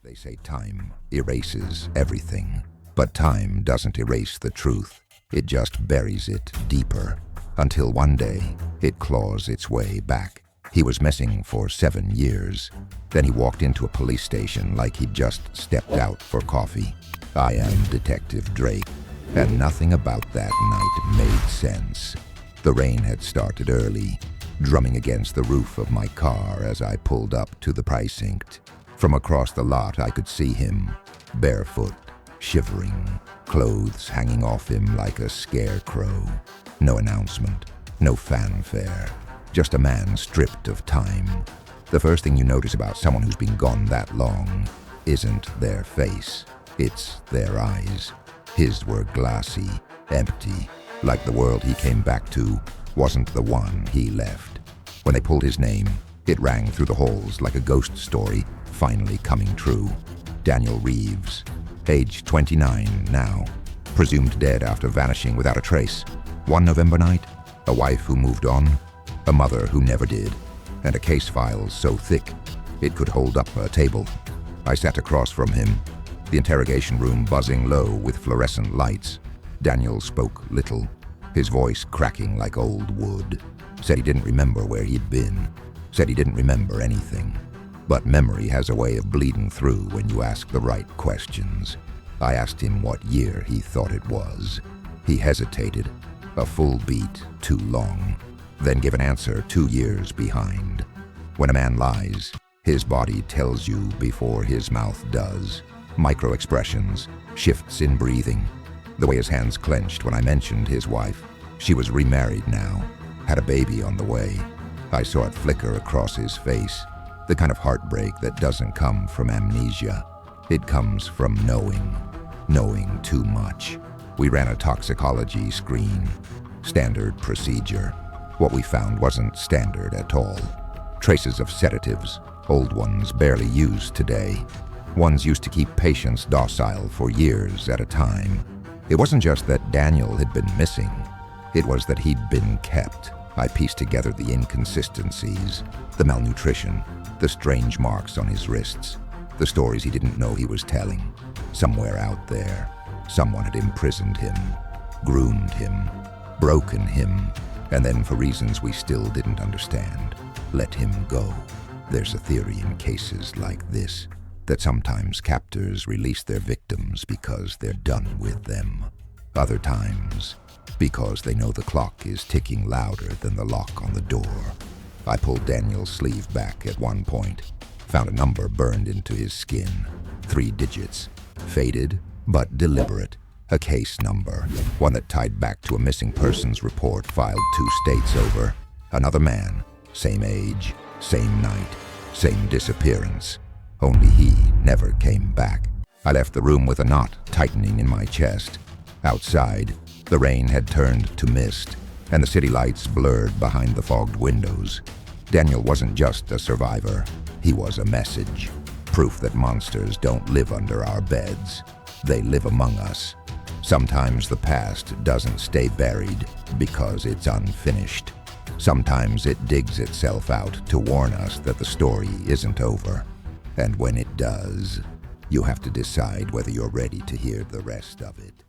They say time erases everything, but time doesn't erase the truth. It just buries it deeper, until one day it claws its way back. He was missing for 7 years. Then he walked into a police station like he'd just stepped out for coffee. I am Detective Drayk, and nothing about that night made sense. The rain had started early, drumming against the roof of my car as I pulled up to the precinct. From across the lot, I could see him, barefoot, shivering, clothes hanging off him like a scarecrow. No announcement, no fanfare, just a man stripped of time. The first thing you notice about someone who's been gone that long isn't their face, it's their eyes. His were glassy, empty, like the world he came back to wasn't the one he left. When they pulled his name, it rang through the halls like a ghost story finally coming true. Daniel Reeves, age 29 now, presumed dead after vanishing without a trace. One November night, a wife who moved on, a mother who never did, and a case file so thick it could hold up a table. I sat across from him, the interrogation room buzzing low with fluorescent lights. Daniel spoke little, his voice cracking like old wood. Said he didn't remember where he'd been, said he didn't remember anything. But memory has a way of bleeding through when you ask the right questions. I asked him what year he thought it was. He hesitated, a full beat too long, then gave an answer 2 years behind. When a man lies, his body tells you before his mouth does. Micro-expressions, shifts in breathing, the way his hands clenched when I mentioned his wife. She was remarried now, had a baby on the way. I saw it flicker across his face, the kind of heartbreak that doesn't come from amnesia. It comes from knowing too much. We ran a toxicology screen, standard procedure. What we found wasn't standard at all. Traces of sedatives, old ones barely used today. Ones used to keep patients docile for years at a time. It wasn't just that Daniel had been missing, it was that he'd been kept. I pieced together the inconsistencies, the malnutrition, the strange marks on his wrists, the stories he didn't know he was telling. Somewhere out there, someone had imprisoned him, groomed him, broken him, and then for reasons we still didn't understand, let him go. There's a theory in cases like this that sometimes captors release their victims because they're done with them. Other times, because they know the clock is ticking louder than the lock on the door. I pulled Daniel's sleeve back at one point, found a number burned into his skin. 3 digits, faded but deliberate. A case number, one that tied back to a missing persons report filed 2 states over. Another man, same age, same night, same disappearance. Only he never came back. I left the room with a knot tightening in my chest. Outside, the rain had turned to mist, and the city lights blurred behind the fogged windows. Daniel wasn't just a survivor, he was a message. Proof that monsters don't live under our beds. They live among us. Sometimes the past doesn't stay buried because it's unfinished. Sometimes it digs itself out to warn us that the story isn't over. And when it does, you have to decide whether you're ready to hear the rest of it.